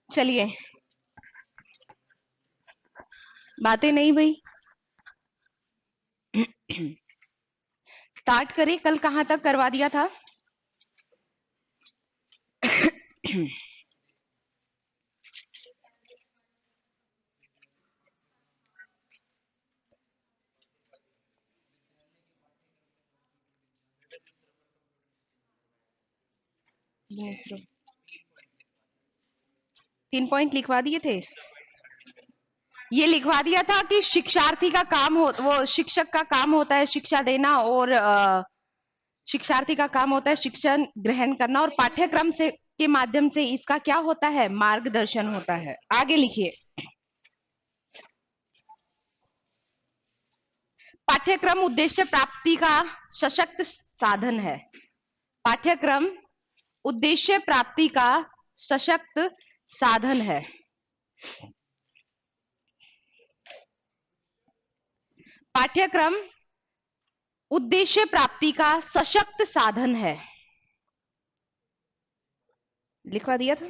चलिए, बातें नहीं भाई, स्टार्ट करें। कल कहां तक करवा दिया था? तीन पॉइंट लिखवा दिए थे। ये लिखवा दिया था कि शिक्षार्थी का काम हो, वो शिक्षक का काम होता है शिक्षा देना, और शिक्षार्थी का काम होता है शिक्षा ग्रहण करना, और पाठ्यक्रम से के माध्यम से इसका क्या होता है? मार्गदर्शन होता है। आगे लिखिए। पाठ्यक्रम उद्देश्य प्राप्ति का सशक्त साधन है। पाठ्यक्रम उद्देश्य प्राप्ति का सशक्त साधन है। पाठ्यक्रम उद्देश्य प्राप्ति का सशक्त साधन है। लिखवा दिया था।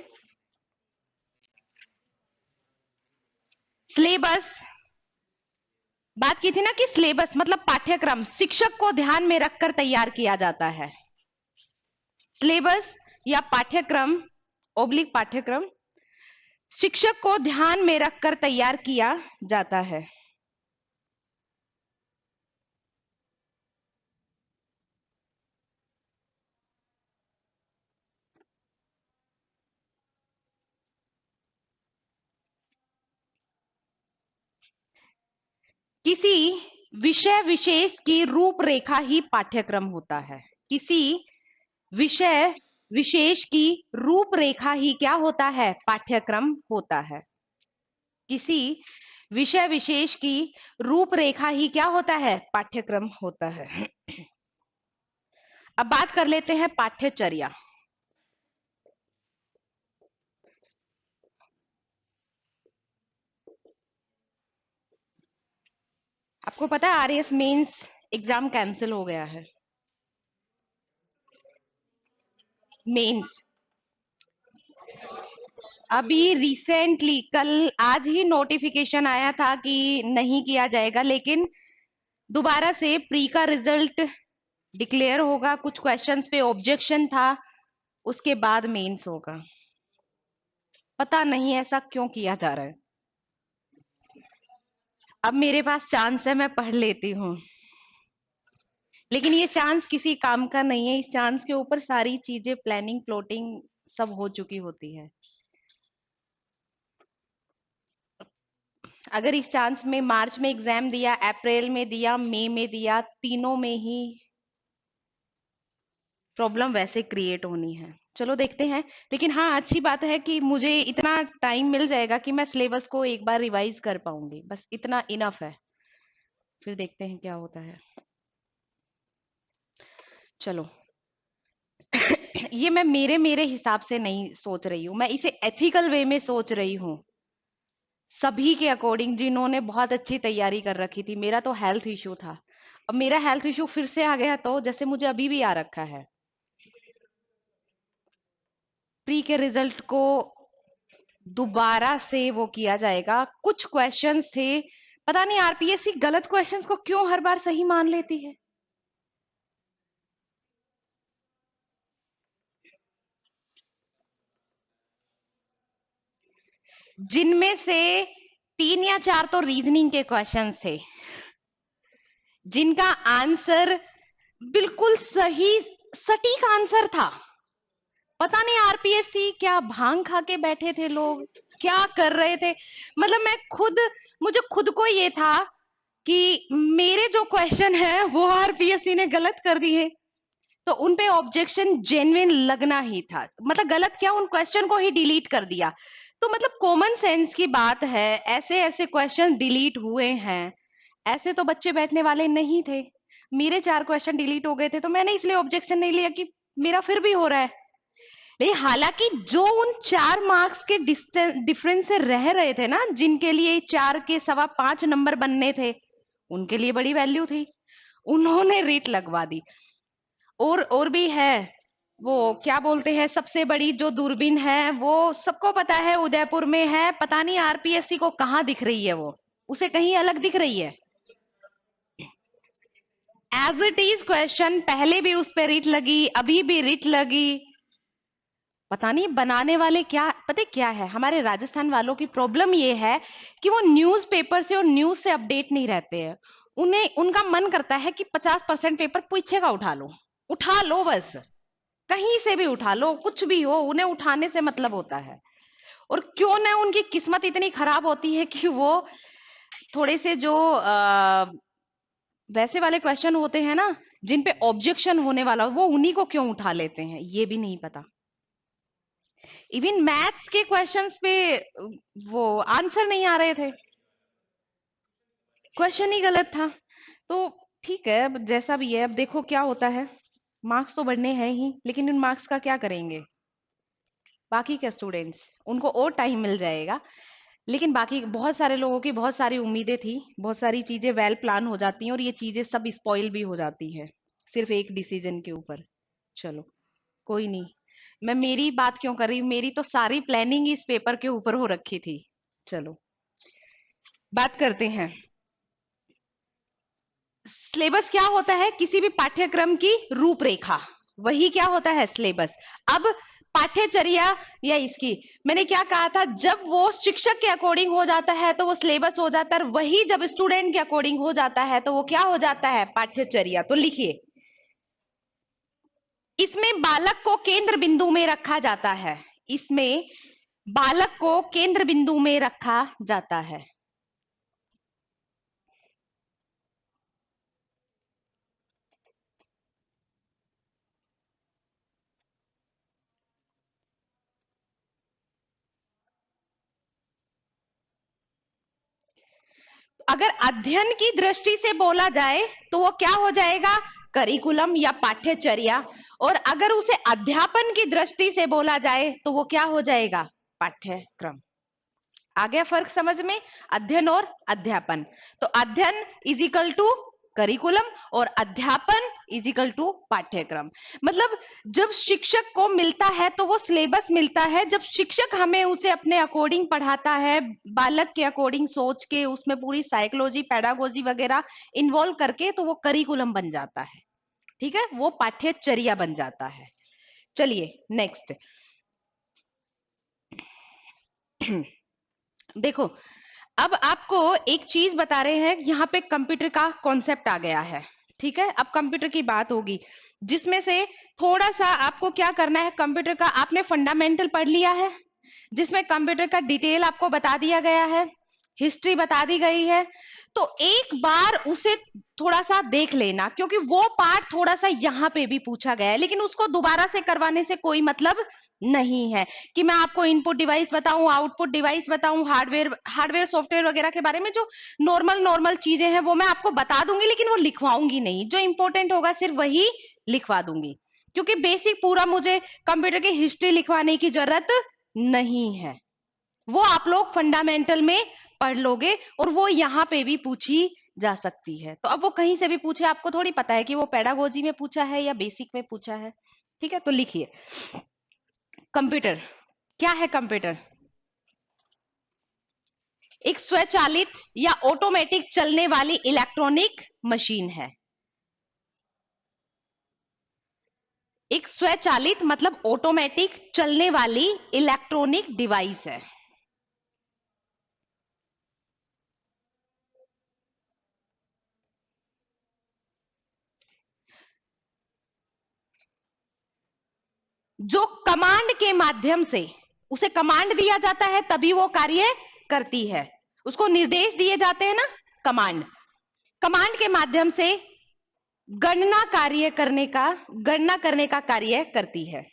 सिलेबस, बात की थी ना कि सिलेबस मतलब पाठ्यक्रम शिक्षक को ध्यान में रखकर तैयार किया जाता है। सिलेबस या पाठ्यक्रम ओब्लिक पाठ्यक्रम शिक्षक को ध्यान में रखकर तैयार किया जाता है। किसी विषय विशेष की रूपरेखा ही पाठ्यक्रम होता है। किसी विषय विशेष की रूपरेखा ही क्या होता है? पाठ्यक्रम होता है। किसी विषय विशेष की रूपरेखा ही क्या होता है? पाठ्यक्रम होता है। अब बात कर लेते हैं पाठ्यचर्या। आपको पता है आरएस मेंस एग्जाम कैंसिल हो गया है। मेंस अभी रिसेंटली कल आज ही नोटिफिकेशन आया था कि नहीं किया जाएगा, लेकिन दोबारा से प्री का रिजल्ट डिक्लेयर होगा। कुछ क्वेश्चंस पे ऑब्जेक्शन था, उसके बाद मेंस होगा। पता नहीं ऐसा क्यों किया जा रहा है। अब मेरे पास चांस है, मैं पढ़ लेती हूँ, लेकिन ये चांस किसी काम का नहीं है। इस चांस के ऊपर सारी चीजें प्लानिंग प्लॉटिंग सब हो चुकी होती है। अगर इस चांस में मार्च में एग्जाम दिया, अप्रैल में दिया, मई में दिया, तीनों में ही प्रॉब्लम वैसे क्रिएट होनी है। चलो देखते हैं। लेकिन हाँ, अच्छी बात है कि मुझे इतना टाइम मिल जाएगा कि मैं सिलेबस को एक बार रिवाइज कर पाऊंगी। बस इतना इनफ है, फिर देखते हैं क्या होता है। चलो, ये मैं मेरे मेरे हिसाब से नहीं सोच रही हूँ, मैं इसे एथिकल वे में सोच रही हूँ, सभी के अकॉर्डिंग जिन्होंने बहुत अच्छी तैयारी कर रखी थी। मेरा तो हेल्थ इश्यू था, अब मेरा हेल्थ इश्यू फिर से आ गया, तो जैसे मुझे अभी भी आ रखा है। प्री के रिजल्ट को दोबारा से वो किया जाएगा। कुछ क्वेश्चंस थे, पता नहीं आरपीएससी गलत क्वेश्चंस को क्यों हर बार सही मान लेती है। जिनमें से 3 या 4 तो रीजनिंग के क्वेश्चंस थे, जिनका आंसर बिल्कुल सही सटीक आंसर था। पता नहीं आरपीएससी क्या भांग खा के बैठे थे लोग, क्या कर रहे थे। मतलब मुझे खुद को ये था कि मेरे जो क्वेश्चन है वो आरपीएससी ने गलत कर दिए, तो उन पे ऑब्जेक्शन जेन्युइन लगना ही था। मतलब गलत क्या, उन क्वेश्चन को ही डिलीट कर दिया। तो मतलब कॉमन सेंस की बात है, ऐसे ऐसे क्वेश्चन डिलीट हुए हैं, ऐसे तो बच्चे बैठने वाले नहीं थे। मेरे 4 क्वेश्चन डिलीट हो गए थे, तो मैंने इसलिए ऑब्जेक्शन नहीं लिया कि मेरा फिर भी हो रहा है। लेकिन हालांकि जो उन 4 मार्क्स के डिफरेंस से रह रहे थे ना, जिनके लिए 4 के 5.25 नंबर बनने थे, उनके लिए बड़ी वैल्यू थी, उन्होंने रीट लगवा दी। और भी है, वो क्या बोलते हैं, सबसे बड़ी जो दूरबीन है वो सबको पता है उदयपुर में है, पता नहीं आरपीएससी को कहाँ दिख रही है, वो उसे कहीं अलग दिख रही है। एज इट इज क्वेश्चन, पहले भी उस पर रीट लगी, अभी भी रीट लगी। पता नहीं बनाने वाले क्या, पता क्या है, हमारे राजस्थान वालों की प्रॉब्लम ये है कि वो न्यूज़पेपर से और न्यूज से अपडेट नहीं रहते हैं। उन्हें उनका मन करता है कि 50% पेपर पीछे का उठा लो बस, कहीं से भी उठा लो, कुछ भी हो, उन्हें उठाने से मतलब होता है। और क्यों ना उनकी किस्मत इतनी खराब होती है कि वो थोड़े से जो वैसे वाले क्वेश्चन होते हैं ना, जिन पे ऑब्जेक्शन होने वाला, वो उन्हीं को क्यों उठा लेते हैं, ये भी नहीं पता। इवन मैथ्स के क्वेश्चंस पे वो आंसर नहीं आ रहे थे, क्वेश्चन ही गलत था। तो ठीक है, अब जैसा भी है, अब देखो क्या होता है। मार्क्स तो बढ़ने हैं ही, लेकिन उन मार्क्स का क्या करेंगे बाकी के स्टूडेंट्स, उनको और टाइम मिल जाएगा। लेकिन बाकी बहुत सारे लोगों की बहुत सारी उम्मीदें थी, बहुत सारी चीजें वेल प्लान हो जाती हैं और ये चीजें सब स्पॉइल भी हो जाती है सिर्फ एक डिसीजन के ऊपर। चलो, कोई नहीं। मैं मेरी बात क्यों कर रही हूँ, मेरी तो सारी प्लानिंग इस पेपर के ऊपर हो रखी थी। चलो, बात करते हैं। सिलेबस क्या होता है, किसी भी पाठ्यक्रम की रूपरेखा, वही क्या होता है सिलेबस। अब पाठ्यचर्या या इसकी, मैंने क्या कहा था, जब वो शिक्षक के अकॉर्डिंग हो जाता है तो वो सिलेबस हो जाता है, वही जब स्टूडेंट के अकॉर्डिंग हो जाता है तो वो क्या हो जाता है, पाठ्यचर्या। तो लिखिए, इसमें बालक को केंद्र बिंदु में रखा जाता है, इसमें बालक को केंद्र बिंदु में रखा जाता है। अगर अध्ययन की दृष्टि से बोला जाए तो वो क्या हो जाएगा, करिकुलम या पाठ्यचर्या। और अगर उसे अध्यापन की दृष्टि से बोला जाए तो वो क्या हो जाएगा, पाठ्यक्रम। आ गया फर्क समझ में, अध्ययन और अध्यापन। तो अध्ययन इज इक्वल टू करिकुलम और अध्यापन इज इक्वल टू पाठ्यक्रम। मतलब जब शिक्षक को मिलता है तो वो सिलेबस मिलता है, जब शिक्षक हमें उसे अपने अकॉर्डिंग पढ़ाता है, बालक के अकॉर्डिंग सोच के उसमें पूरी साइकोलॉजी पैडागोजी वगैरह इन्वॉल्व करके, तो वो करिकुलम बन जाता है। ठीक है, वो पाठ्यचर्या बन जाता है। चलिए नेक्स्ट। देखो, अब आपको एक चीज बता रहे हैं, यहाँ पे कंप्यूटर का कॉन्सेप्ट आ गया है। ठीक है, अब कंप्यूटर की बात होगी, जिसमें से थोड़ा सा आपको क्या करना है, कंप्यूटर का आपने फंडामेंटल पढ़ लिया है, जिसमें कंप्यूटर का डिटेल आपको बता दिया गया है, हिस्ट्री बता दी गई है। तो एक बार उसे थोड़ा सा देख लेना, क्योंकि वो पार्ट थोड़ा सा यहाँ पे भी पूछा गया है, लेकिन उसको दोबारा से करवाने से कोई मतलब नहीं है कि मैं आपको इनपुट डिवाइस बताऊं, आउटपुट डिवाइस बताऊं, हार्डवेयर सॉफ्टवेयर वगैरह के बारे में जो नॉर्मल नॉर्मल चीजें हैं वो मैं आपको बता दूंगी, लेकिन वो लिखवाऊंगी नहीं। जो इंपॉर्टेंट होगा सिर्फ वही लिखवा दूंगी, क्योंकि बेसिक पूरा मुझे कंप्यूटर की हिस्ट्री लिखवाने की जरूरत नहीं है। वो आप लोग फंडामेंटल में पढ़ लोगे और वो यहाँ पे भी पूछी जा सकती है। तो अब वो कहीं से भी पूछे, आपको थोड़ी पता है कि वो पेडागोजी में पूछा है या बेसिक में पूछा है। ठीक है, तो लिखिए, कंप्यूटर क्या है। कंप्यूटर एक स्वचालित या ऑटोमेटिक चलने वाली इलेक्ट्रॉनिक मशीन है। एक स्वचालित मतलब ऑटोमेटिक चलने वाली इलेक्ट्रॉनिक डिवाइस है, जो कमांड के माध्यम से, उसे कमांड दिया जाता है तभी वो कार्य करती है। उसको निर्देश दिए जाते हैं ना, कमांड, कमांड के माध्यम से गणना करने का कार्य करती है।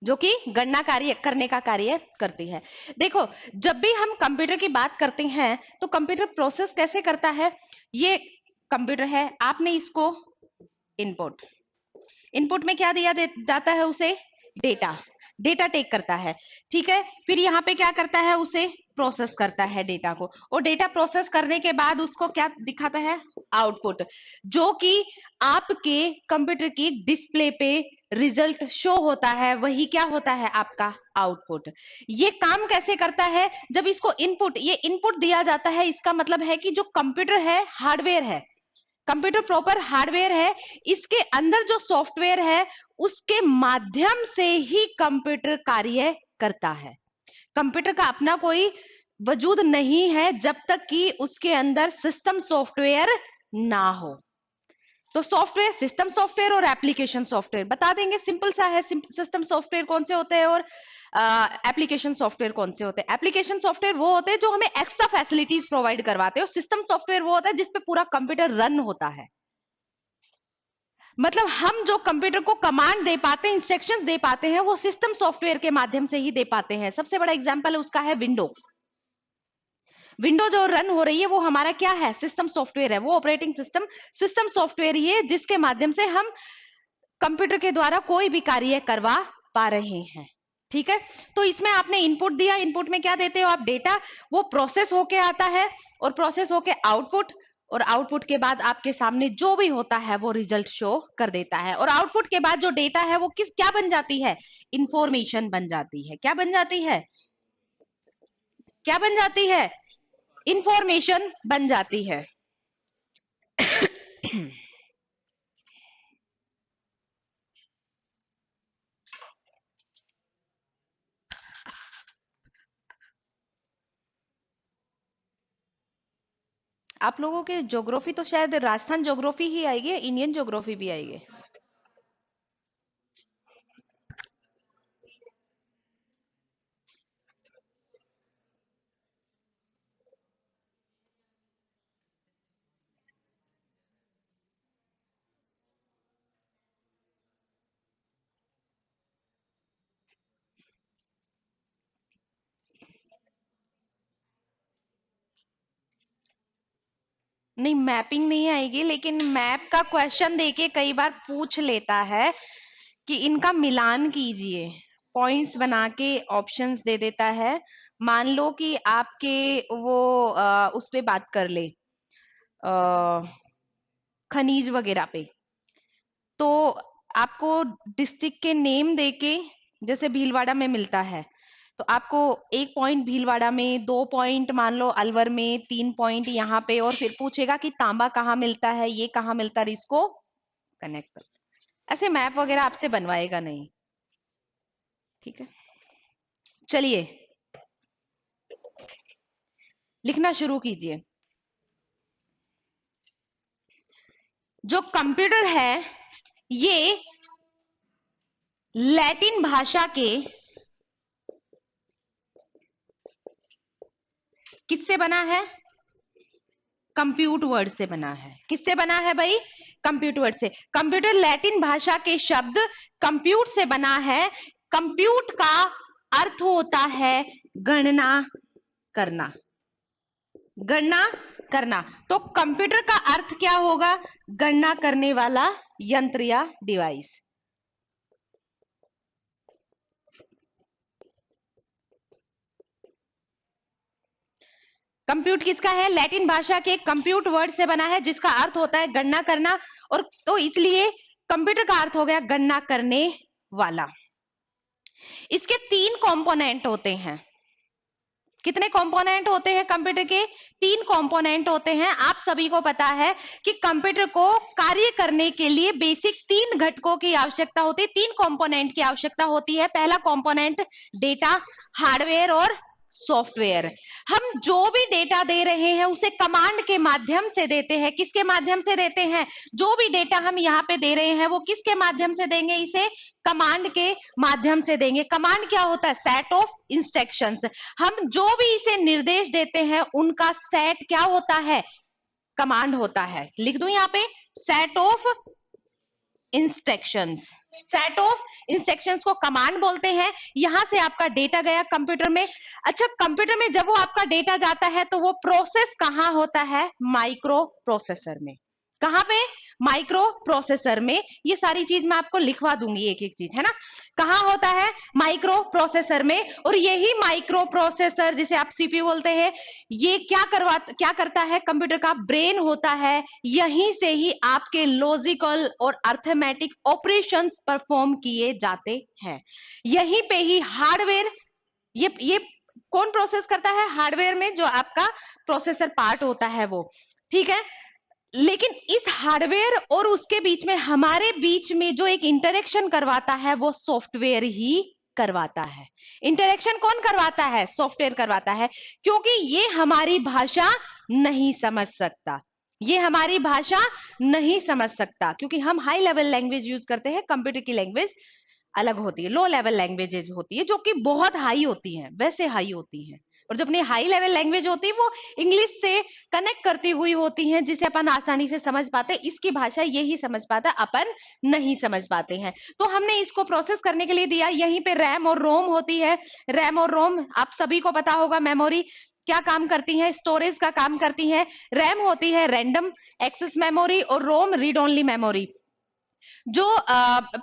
जो कि गणना कार्य करने का कार्य करती है। देखो, जब भी हम कंप्यूटर की बात करते हैं तो कंप्यूटर प्रोसेस कैसे करता है। ये कंप्यूटर है, आपने इसको इनपुट, इनपुट में क्या दिया जाता है उसे, डेटा, डेटा टेक करता है, ठीक है। फिर यहाँ पे क्या करता है, उसे प्रोसेस करता है डेटा को, और डेटा प्रोसेस करने के बाद उसको क्या दिखाता है, आउटपुट, जो कि आपके कंप्यूटर की डिस्प्ले पे रिजल्ट शो होता है, वही क्या होता है, आपका आउटपुट। ये काम कैसे करता है, जब इसको इनपुट, ये इनपुट दिया जाता है, इसका मतलब है कि जो कंप्यूटर है हार्डवेयर है, कंप्यूटर प्रॉपर हार्डवेयर है, इसके अंदर जो सॉफ्टवेयर है उसके माध्यम से ही कंप्यूटर कार्य करता है। कंप्यूटर का अपना कोई वजूद नहीं है जब तक कि उसके अंदर सिस्टम सॉफ्टवेयर ना हो। तो सॉफ्टवेयर, सिस्टम सॉफ्टवेयर और एप्लीकेशन सॉफ्टवेयर बता देंगे, सिंपल सा है। सिस्टम सॉफ्टवेयर कौन से होते हैं और एप्लीकेशन सॉफ्टवेयर कौन से होते हैं। एप्लीकेशन सॉफ्टवेयर वो होते हैं जो हमें एक्स्ट्रा फैसिलिटीज प्रोवाइड करवाते हैं, और सिस्टम सॉफ्टवेयर वो होता है जिसपे पूरा कंप्यूटर रन होता है। मतलब हम जो कंप्यूटर को कमांड दे पाते हैं, इंस्ट्रक्शंस दे पाते हैं, वो सिस्टम सॉफ्टवेयर के माध्यम से ही दे पाते हैं। सबसे बड़ा एग्जांपल उसका है विंडो। विंडो जो रन हो रही है वो हमारा क्या है, सिस्टम सॉफ्टवेयर है। वो ऑपरेटिंग सिस्टम सिस्टम सॉफ्टवेयर ही है जिसके माध्यम से हम कंप्यूटर के द्वारा कोई भी कार्य करवा पा रहे हैं, ठीक है। तो इसमें आपने इनपुट दिया, इनपुट में क्या देते हो आप, डेटा, वो प्रोसेस होके आता है, और प्रोसेस होके आउटपुट, और आउटपुट के बाद आपके सामने जो भी होता है वो रिजल्ट शो कर देता है। और आउटपुट के बाद जो डेटा है वो किस, क्या बन जाती है, इंफॉर्मेशन बन जाती है। क्या बन जाती है, क्या बन जाती है, इंफॉर्मेशन बन जाती है। आप लोगों के ज्योग्राफी तो शायद राजस्थान ज्योग्राफी ही आएगी, इंडियन ज्योग्राफी भी आएगी। नहीं, मैपिंग नहीं आएगी, लेकिन मैप का क्वेश्चन देके कई बार पूछ लेता है कि इनका मिलान कीजिए, पॉइंट्स बना के ऑप्शंस दे देता है। मान लो कि आपके वो उस पे बात कर ले, खनिज वगैरह पे, तो आपको डिस्ट्रिक्ट के नेम देके, जैसे भीलवाड़ा में मिलता है, तो आपको 1 पॉइंट भीलवाड़ा में, 2 पॉइंट मान लो अलवर में, 3 पॉइंट यहाँ पे, और फिर पूछेगा कि तांबा कहाँ मिलता है, ये कहाँ मिलता है, इसको कनेक्ट कर। ऐसे मैप वगैरह आपसे बनवाएगा नहीं, ठीक है। चलिए, लिखना शुरू कीजिए। जो कंप्यूटर है ये लैटिन भाषा के, किससे बना है, कंप्यूट वर्ड से बना है। किससे बना है भाई, कंप्यूट वर्ड से। कंप्यूटर लैटिन भाषा के शब्द कंप्यूट से बना है। कंप्यूट का अर्थ होता है गणना करना, गणना करना। तो कंप्यूटर का अर्थ क्या होगा, गणना करने वाला यंत्र या डिवाइस। कंप्यूट किसका है, लैटिन भाषा के कंप्यूट वर्ड से बना है जिसका अर्थ होता है गणना करना, और तो इसलिए कंप्यूटर का अर्थ हो गया गणना करने वाला। इसके 3 कंपोनेंट होते हैं। कितने कंपोनेंट होते हैं कंप्यूटर के, 3 कंपोनेंट होते हैं। आप सभी को पता है कि कंप्यूटर को कार्य करने के लिए बेसिक 3 घटकों की आवश्यकता होती है, 3 कंपोनेंट की आवश्यकता होती है। पहला कंपोनेंट डेटा, हार्डवेयर और सॉफ्टवेयर। हम जो भी डेटा दे रहे हैं उसे कमांड के माध्यम से देते हैं। किसके माध्यम से देते हैं, जो भी डेटा हम यहाँ पे दे रहे हैं वो किसके माध्यम से देंगे, इसे कमांड के माध्यम से देंगे। कमांड क्या होता है, सेट ऑफ इंस्ट्रक्शंस। हम जो भी इसे निर्देश देते हैं उनका सेट क्या होता है, कमांड होता है। लिख दूं यहाँ पे, set of instructions. Set of instructions को कमांड बोलते हैं। यहां से आपका डेटा गया कंप्यूटर में। अच्छा, कंप्यूटर में जब वो आपका डेटा जाता है तो वो प्रोसेस कहां होता है? माइक्रो प्रोसेसर में। कहां पे? माइक्रो प्रोसेसर में। ये सारी चीज मैं आपको लिखवा दूंगी एक एक चीज, है ना। कहां होता है? माइक्रो प्रोसेसर में। और यही माइक्रो प्रोसेसर जिसे आप सीपीयू बोलते हैं, ये क्या करता है? कंप्यूटर का ब्रेन होता है। यहीं से ही आपके लॉजिकल और अर्थमेटिक ऑपरेशंस परफॉर्म किए जाते हैं। यहीं पे ही हार्डवेयर, ये कौन प्रोसेस करता है? हार्डवेयर में जो आपका प्रोसेसर पार्ट होता है वो, ठीक है। लेकिन इस हार्डवेयर और उसके बीच में, हमारे बीच में जो एक इंटरेक्शन करवाता है वो सॉफ्टवेयर ही करवाता है। इंटरेक्शन कौन करवाता है? सॉफ्टवेयर करवाता है। क्योंकि ये हमारी भाषा नहीं समझ सकता, ये हमारी भाषा नहीं समझ सकता, क्योंकि हम हाई लेवल लैंग्वेज यूज करते हैं। कंप्यूटर की लैंग्वेज अलग होती है, लो लेवल लैंग्वेजेज होती है जो कि बहुत हाई होती हैं, वैसे हाई होती हैं। और जो अपनी हाई लेवल लैंग्वेज होती है वो इंग्लिश से कनेक्ट करती हुई होती हैं, जिसे अपन आसानी से समझ पाते हैं। इसकी भाषा यही समझ पाता, अपन नहीं समझ पाते हैं। तो हमने इसको प्रोसेस करने के लिए दिया। यहीं पे रैम और रोम होती है। रैम और रोम आप सभी को पता होगा। मेमोरी क्या काम करती है? स्टोरेज का काम करती है। रैम होती है रैंडम एक्सेस मेमोरी और रोम रीड ओनली मेमोरी। जो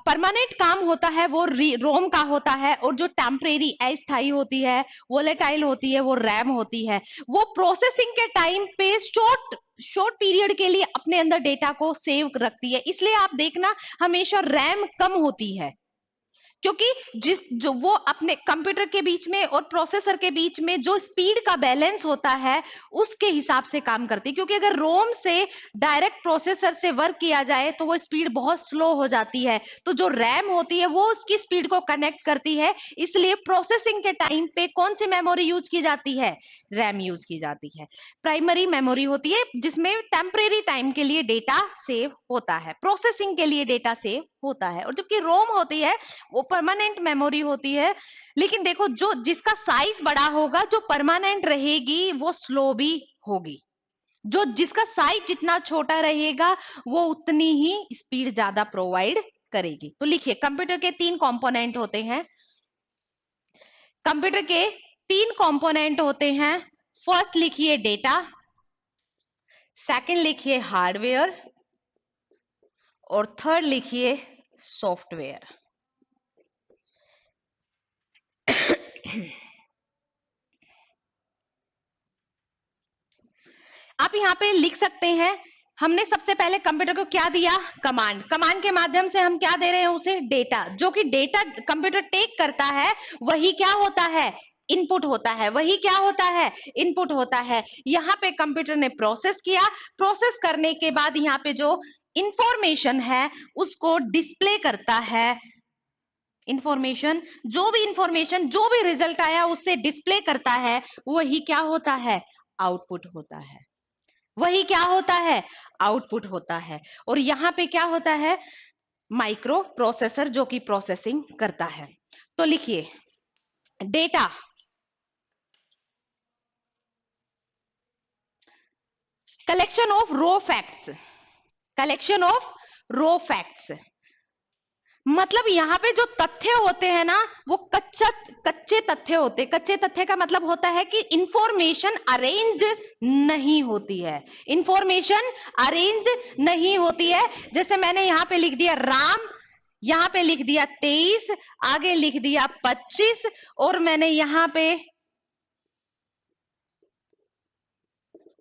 परमानेंट काम होता है वो रोम का होता है, और जो टेम्परेरी अस्थायी होती है, वोलेटाइल होती है, वो रैम होती है। वो प्रोसेसिंग के टाइम पे शॉर्ट पीरियड के लिए अपने अंदर डेटा को सेव रखती है। इसलिए आप देखना हमेशा रैम कम होती है, क्योंकि जो वो अपने कंप्यूटर के बीच में और प्रोसेसर के बीच में जो स्पीड का बैलेंस होता है उसके हिसाब से काम करती है। क्योंकि अगर रोम से डायरेक्ट प्रोसेसर से वर्क किया जाए तो वो स्पीड बहुत स्लो हो जाती है। तो जो रैम होती है वो उसकी स्पीड को कनेक्ट करती है। इसलिए प्रोसेसिंग के टाइम पे कौन सी मेमोरी यूज की जाती है? रैम यूज की जाती है। प्राइमरी मेमोरी होती है जिसमें टेम्परेरी टाइम के लिए डेटा सेव होता है, प्रोसेसिंग के लिए डेटा सेव होता है। और जबकि रोम होती है वो परमानेंट मेमोरी होती है। लेकिन देखो, जो जिसका साइज बड़ा होगा, जो परमानेंट रहेगी वो स्लो भी होगी। जो जिसका साइज जितना छोटा रहेगा वो उतनी ही स्पीड ज्यादा प्रोवाइड करेगी। तो लिखिए, कंप्यूटर के 3 कंपोनेंट होते हैं। कंप्यूटर के 3 कंपोनेंट होते हैं। फर्स्ट लिखिए डेटा, सेकंड लिखिए हार्डवेयर, और थर्ड लिखिए सॉफ्टवेयर। आप यहाँ पे लिख सकते हैं। हमने सबसे पहले कंप्यूटर को क्या दिया? कमांड। कमांड के माध्यम से हम क्या दे रहे हैं उसे? डेटा। जो कि डेटा कंप्यूटर टेक करता है वही क्या होता है? इनपुट होता है। वही क्या होता है? इनपुट होता है। यहाँ पे कंप्यूटर ने प्रोसेस किया। प्रोसेस करने के बाद यहाँ पे जो इंफॉर्मेशन है उसको डिस्प्ले करता है। इंफॉर्मेशन, जो भी रिजल्ट आया उससे डिस्प्ले करता है, वही क्या होता है? आउटपुट होता है। वही क्या होता है? आउटपुट होता है। और यहां पे क्या होता है? माइक्रो प्रोसेसर जो कि प्रोसेसिंग करता है। तो लिखिए, data collection of raw facts. Collection of raw facts मतलब यहाँ पे जो तथ्य होते हैं ना, वो कच्चे तथ्य होते हैं। कच्चे तथ्य का मतलब होता है कि इंफॉर्मेशन अरेंज नहीं होती है। इंफॉर्मेशन अरेंज नहीं होती है। जैसे मैंने यहाँ पे लिख दिया राम, यहाँ पे लिख दिया 23, आगे लिख दिया 25, और मैंने यहाँ पे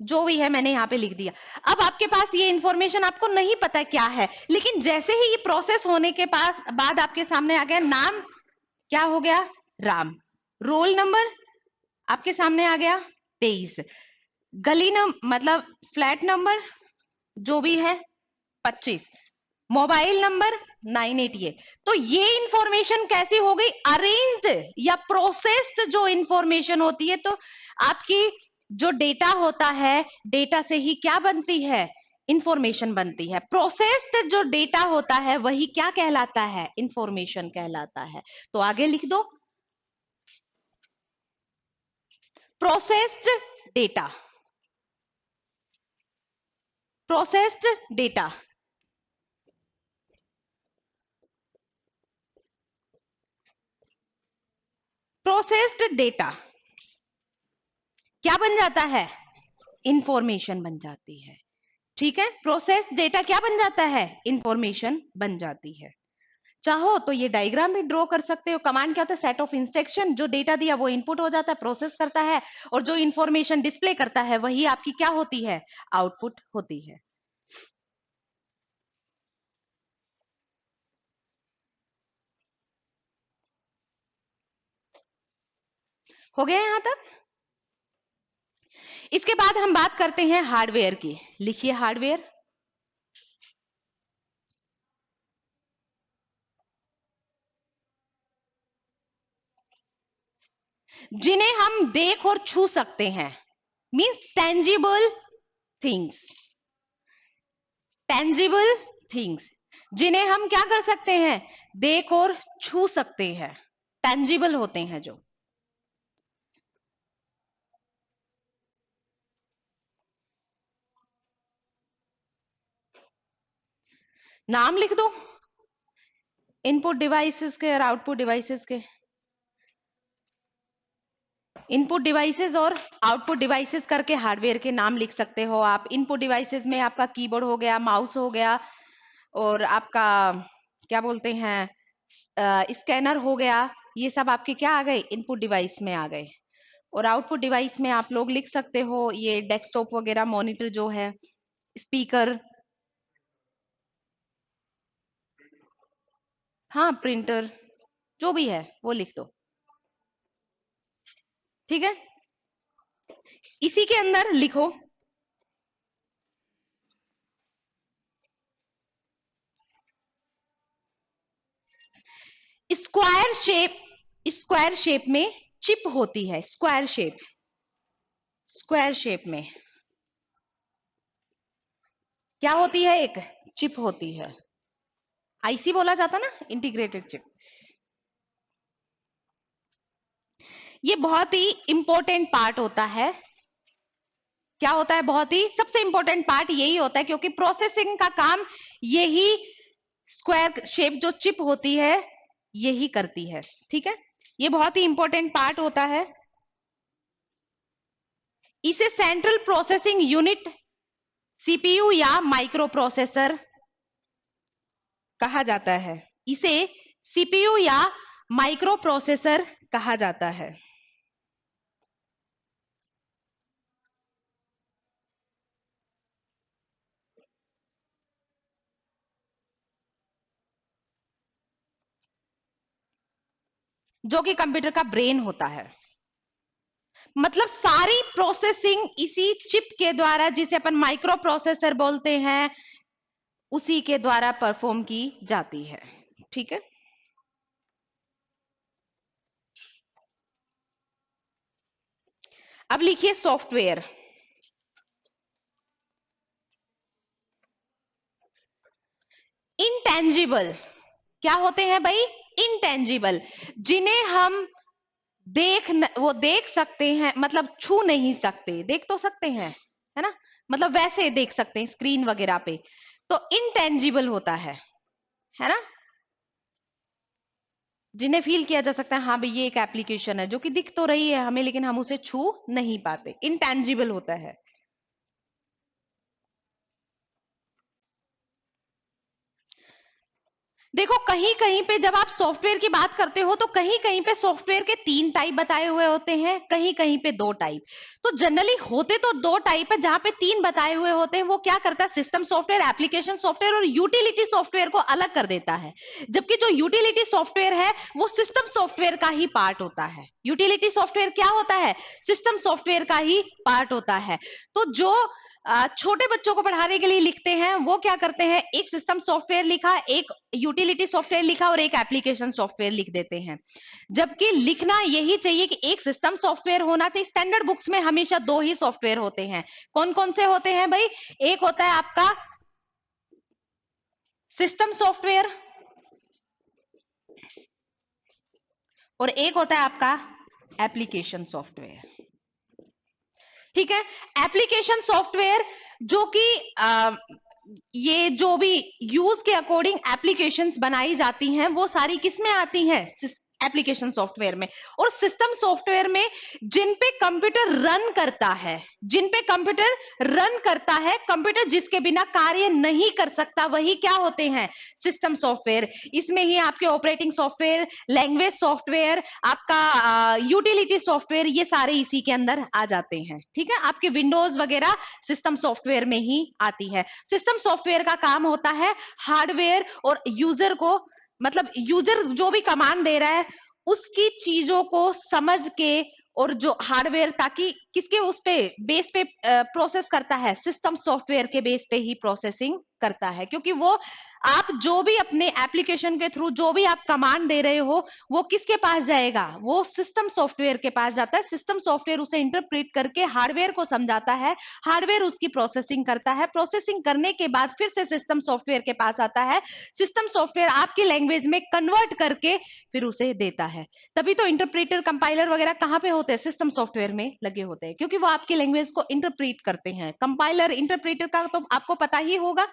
जो भी है मैंने यहाँ पे लिख दिया। अब आपके पास ये इंफॉर्मेशन आपको नहीं पता क्या है, लेकिन जैसे ही ये प्रोसेस होने के बाद आपके सामने आ गया नाम, क्या हो गया? राम। रोल नंबर आपके सामने आ गया 23। गली मतलब फ्लैट नंबर जो भी है 25। Mobile number 988। तो ये इंफॉर्मेशन कैसी हो गई? अरेंज्ड या प्रोसेस्ड जो इंफॉर्मेशन होती है। तो आपकी जो डेटा होता है, डेटा से ही क्या बनती है? इंफॉर्मेशन बनती है। प्रोसेस्ड जो डेटा होता है वही क्या कहलाता है? इंफॉर्मेशन कहलाता है। तो आगे लिख दो, processed data. Processed data processed data क्या बन जाता है? इंफॉर्मेशन बन जाती है। ठीक है, प्रोसेस्ड डेटा क्या बन जाता है? इंफॉर्मेशन बन जाती है। चाहो तो ये डायग्राम भी ड्रॉ कर सकते हो। कमांड क्या होता है? सेट ऑफ इंस्ट्रक्शन, जो डेटा दिया वो इनपुट हो जाता है, प्रोसेस करता है, और जो इंफॉर्मेशन डिस्प्ले करता है वही आपकी क्या होती है? आउटपुट होती है। हो गया यहां तक? इसके बाद हम बात करते हैं हार्डवेयर की। लिखिए हार्डवेयर। जिन्हें हम देख और छू सकते हैं, means tangible things. Tangible things जिन्हें हम क्या कर सकते हैं? देख और छू सकते हैं, टेंजिबल होते हैं जो। नाम लिख दो इनपुट डिवाइसेस के और आउटपुट डिवाइसेस के। इनपुट डिवाइसेस और आउटपुट डिवाइसेस करके हार्डवेयर के नाम लिख सकते हो आप। इनपुट डिवाइसेस में आपका कीबोर्ड हो गया, माउस हो गया, और आपका क्या बोलते हैं, स्कैनर हो गया। ये सब आपके क्या आ गए? इनपुट डिवाइस में आ गए। और आउटपुट डिवाइस में आप लोग लिख सकते हो ये डेस्कटॉप वगैरह, मॉनिटर जो है, स्पीकर, हाँ प्रिंटर, जो भी है वो लिख दो। ठीक है, इसी के अंदर लिखो स्क्वायर शेप। स्क्वायर शेप में चिप होती है, स्क्वायर शेप। स्क्वायर शेप में क्या होती है? एक चिप होती है। आईसी बोला जाता ना, इंटीग्रेटेड चिप। ये बहुत ही इंपॉर्टेंट पार्ट होता है। क्या होता है? बहुत ही सबसे इंपॉर्टेंट पार्ट यही होता है, क्योंकि प्रोसेसिंग का काम यही स्क्वायर शेप जो चिप होती है यही करती है। ठीक है, ये बहुत ही इंपॉर्टेंट पार्ट होता है। इसे सेंट्रल प्रोसेसिंग यूनिट, सीपीयू या माइक्रो प्रोसेसर कहा जाता है। इसे सीपीयू या माइक्रो प्रोसेसर कहा जाता है। जो कि कंप्यूटर का ब्रेन होता है। मतलब सारी प्रोसेसिंग इसी चिप के द्वारा, जिसे अपन माइक्रो प्रोसेसर बोलते हैं, उसी के द्वारा परफॉर्म की जाती है। ठीक है, अब लिखिए सॉफ्टवेयर। इंटेंजिबल क्या होते हैं भाई? इंटेंजिबल, जिन्हें हम वो देख सकते हैं, मतलब छू नहीं सकते। देख तो सकते हैं, है ना, मतलब वैसे देख सकते हैं स्क्रीन वगैरह पे, तो इंटेंजिबल होता है ना। जिन्हें फील किया जा सकता है, हाँ भाई ये एक एप्लीकेशन है जो कि दिख तो रही है हमें, लेकिन हम उसे छू नहीं पाते, इंटेंजिबल होता है। देखो कहीं कहीं पे जब आप सॉफ्टवेयर की बात करते हो तो कहीं कहीं पे सॉफ्टवेयर के 3 टाइप बताए हुए होते हैं, कहीं कहीं पे 2 टाइप। तो जनरली होते तो 2 टाइप है, जहां पे 3 बताए हुए होते हैं वो क्या करता है? सिस्टम सॉफ्टवेयर, एप्लीकेशन सॉफ्टवेयर और यूटिलिटी सॉफ्टवेयर को अलग कर देता है। जबकि जो यूटिलिटी सॉफ्टवेयर है वो सिस्टम सॉफ्टवेयर का ही पार्ट होता है। यूटिलिटी सॉफ्टवेयर क्या होता है? सिस्टम सॉफ्टवेयर का ही पार्ट होता है। तो जो छोटे बच्चों को पढ़ाने के लिए लिखते हैं वो क्या करते हैं? एक सिस्टम सॉफ्टवेयर लिखा, एक यूटिलिटी सॉफ्टवेयर लिखा और एक एप्लीकेशन सॉफ्टवेयर लिख देते हैं। जबकि लिखना यही चाहिए कि एक सिस्टम सॉफ्टवेयर होना चाहिए। स्टैंडर्ड बुक्स में हमेशा 2 ही सॉफ्टवेयर होते हैं। कौन कौन से होते हैं भाई? एक होता है आपका सिस्टम सॉफ्टवेयर और एक होता है आपका एप्लीकेशन सॉफ्टवेयर। ठीक है, एप्लीकेशन सॉफ्टवेयर जो कि ये जो भी यूज के अकॉर्डिंग एप्लीकेशंस बनाई जाती हैं वो सारी किस में आती हैं? एप्लीकेशन सॉफ्टवेयर में। और सिस्टम सॉफ्टवेयर में जिन पे कंप्यूटर रन करता है, जिन पे कंप्यूटर रन करता है, कंप्यूटर जिसके बिना कार्य नहीं कर सकता, वही क्या होते हैं, सिस्टम सॉफ्टवेयर। इसमें ही आपके ऑपरेटिंग सॉफ्टवेयर, लैंग्वेज सॉफ्टवेयर, आपका यूटिलिटी सॉफ्टवेयर, ये सारे इसी के अंदर आ जाते हैं। ठीक है, आपके विंडोज वगैरह सिस्टम सॉफ्टवेयर में ही आती है। सिस्टम सॉफ्टवेयर का काम होता है हार्डवेयर और यूजर को, मतलब यूजर जो भी कमांड दे रहा है उसकी चीजों को समझ के, और जो हार्डवेयर ताकि किसके उस पे बेस पे प्रोसेस करता है, सिस्टम सॉफ्टवेयर के बेस पे ही प्रोसेसिंग करता है। क्योंकि वो आप जो भी अपने एप्लीकेशन के थ्रू जो भी आप कमांड दे रहे हो वो किसके पास जाएगा, वो सिस्टम सॉफ्टवेयर के पास जाता है। सिस्टम सॉफ्टवेयर उसे इंटरप्रेट करके हार्डवेयर को समझाता है, हार्डवेयर उसकी प्रोसेसिंग करता है, प्रोसेसिंग करने के बाद फिर से सिस्टम सॉफ्टवेयर के पास आता है, सिस्टम सॉफ्टवेयर आपकी लैंग्वेज में कन्वर्ट करके फिर उसे देता है। तभी तो इंटरप्रेटर, कंपाइलर वगैरह कहाँ पे होते हैं, सिस्टम सॉफ्टवेयर में लगे होते हैं, क्योंकि वो आपकी लैंग्वेज को इंटरप्रेट करते हैं। कंपाइलर, इंटरप्रेटर का तो आपको पता ही होगा,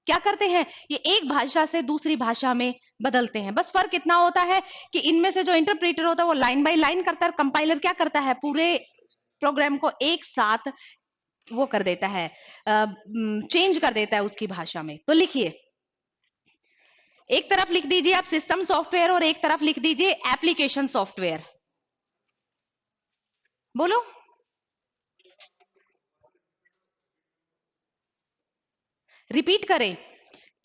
क्या करते हैं, ये एक भाषा से दूसरी भाषा में बदलते हैं। बस फर्क इतना होता है कि इनमें से जो इंटरप्रेटर होता है वो लाइन बाय लाइन करता है, कंपाइलर क्या करता है, पूरे प्रोग्राम को एक साथ वो कर देता है, चेंज कर देता है उसकी भाषा में। तो लिखिए, एक तरफ लिख दीजिए आप सिस्टम सॉफ्टवेयर और एक तरफ लिख दीजिए एप्लीकेशन सॉफ्टवेयर। बोलो, रिपीट करें।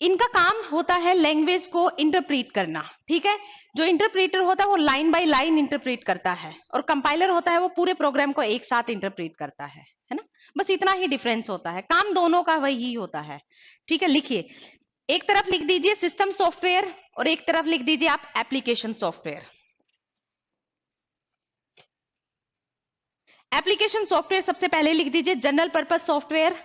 इनका काम होता है लैंग्वेज को इंटरप्रीट करना। ठीक है, जो इंटरप्रीटर होता है वो लाइन बाय लाइन इंटरप्रीट करता है, और कंपाइलर होता है वो पूरे प्रोग्राम को एक साथ इंटरप्रीट करता है ना। बस इतना ही डिफरेंस होता है, काम दोनों का वही होता है। ठीक है, लिखिए, एक तरफ लिख दीजिए सिस्टम सॉफ्टवेयर और एक तरफ लिख दीजिए आप एप्लीकेशन सॉफ्टवेयर। एप्लीकेशन सॉफ्टवेयर सबसे पहले लिख दीजिए general purpose software,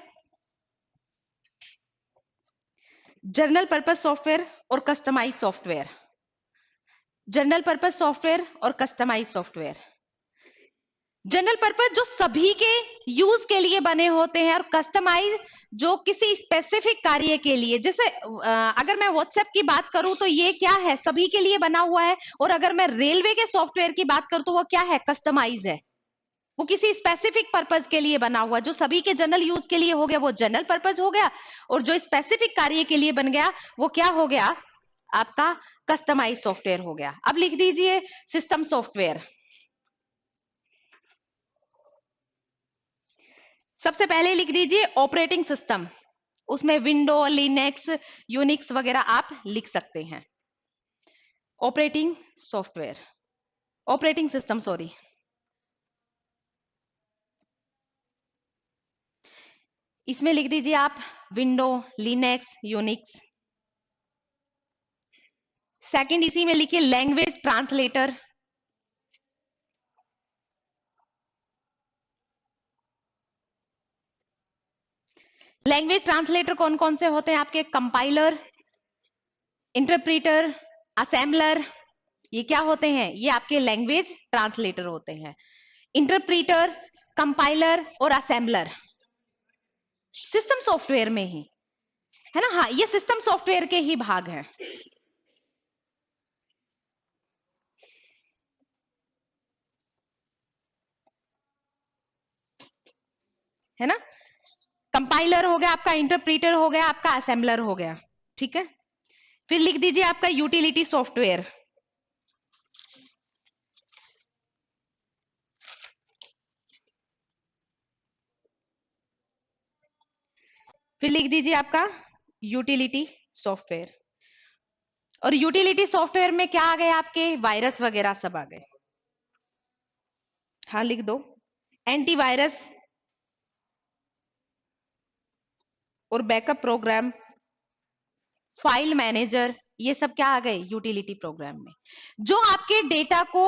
general purpose software और customise software, general purpose software और कस्टमाइज सॉफ्टवेयर। जनरल पर्पस जो सभी के यूज के लिए बने होते हैं, और कस्टमाइज जो किसी स्पेसिफिक कार्य के लिए। जैसे अगर मैं व्हाट्सएप की बात करूं तो ये क्या है, सभी के लिए बना हुआ है, और अगर मैं रेलवे के सॉफ्टवेयर की बात करूं तो वो क्या है, कस्टमाइज है। वो किसी स्पेसिफिक पर्पज के लिए बना हुआ, जो सभी के जनरल यूज के लिए हो गया वो जनरल पर्पज हो गया, और जो स्पेसिफिक कार्य के लिए बन गया वो क्या हो गया, आपका कस्टमाइज सॉफ्टवेयर हो गया। अब लिख दीजिए सिस्टम सॉफ्टवेयर। सबसे पहले लिख दीजिए ऑपरेटिंग सिस्टम, उसमें विंडो, लिनक्स, यूनिक्स वगैरह आप लिख सकते हैं। Operating software, operating system, sorry. इसमें लिख दीजिए आप विंडो, लिनक्स, यूनिक्स। सेकंड इसी में लिखिए लैंग्वेज ट्रांसलेटर। लैंग्वेज ट्रांसलेटर कौन कौन से होते हैं आपके, कंपाइलर, इंटरप्रीटर, असेंबलर, ये क्या होते हैं, ये आपके लैंग्वेज ट्रांसलेटर होते हैं। इंटरप्रीटर, कंपाइलर और असेंबलर सिस्टम सॉफ्टवेयर में ही है ना। हाँ, ये सिस्टम सॉफ्टवेयर के ही भाग हैं, है ना। कंपाइलर हो गया आपका, इंटरप्रीटर हो गया आपका, असेंबलर हो गया। ठीक है, फिर लिख दीजिए आपका यूटिलिटी सॉफ्टवेयर। फिर लिख दीजिए आपका यूटिलिटी सॉफ्टवेयर। और यूटिलिटी सॉफ्टवेयर में क्या आ गए आपके, वायरस वगैरह सब आ गए। हाँ, लिख दो, एंटीवायरस और बैकअप प्रोग्राम, फाइल मैनेजर, ये सब क्या आ गए यूटिलिटी प्रोग्राम में। जो आपके डेटा को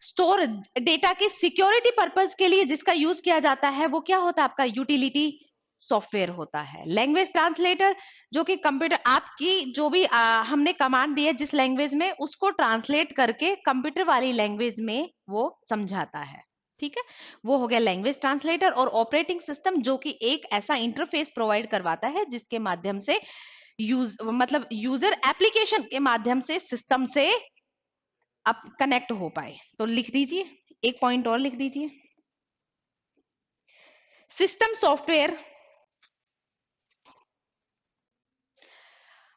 स्टोर, डेटा के सिक्योरिटी पर्पस के लिए जिसका यूज किया जाता है वो क्या होता है, आपका यूटिलिटी सॉफ्टवेयर होता है। लैंग्वेज ट्रांसलेटर जो कि कंप्यूटर आपकी जो भी हमने कमांड दी है जिस लैंग्वेज में, उसको ट्रांसलेट करके कंप्यूटर वाली लैंग्वेज में वो समझाता है। ठीक है, वो हो गया लैंग्वेज ट्रांसलेटर। और ऑपरेटिंग सिस्टम जो कि एक ऐसा इंटरफेस प्रोवाइड करवाता है जिसके माध्यम से यूजर एप्लीकेशन के माध्यम से सिस्टम से अब कनेक्ट हो पाए। तो लिख दीजिए, एक पॉइंट और लिख दीजिए, सिस्टम सॉफ्टवेयर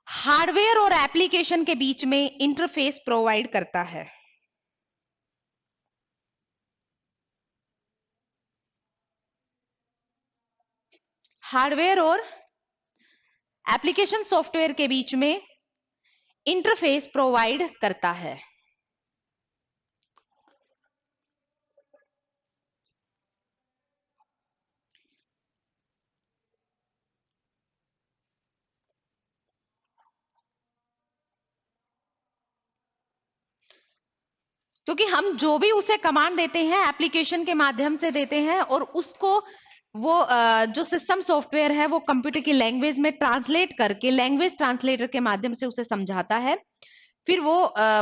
हार्डवेयर और एप्लीकेशन के बीच में इंटरफेस प्रोवाइड करता है। हार्डवेयर और एप्लीकेशन सॉफ्टवेयर के बीच में इंटरफेस प्रोवाइड करता है। क्योंकि हम जो भी उसे कमांड देते हैं एप्लीकेशन के माध्यम से देते हैं, और उसको वो जो सिस्टम सॉफ्टवेयर है वो कंप्यूटर की लैंग्वेज में ट्रांसलेट करके लैंग्वेज ट्रांसलेटर के माध्यम से उसे समझाता है। फिर वो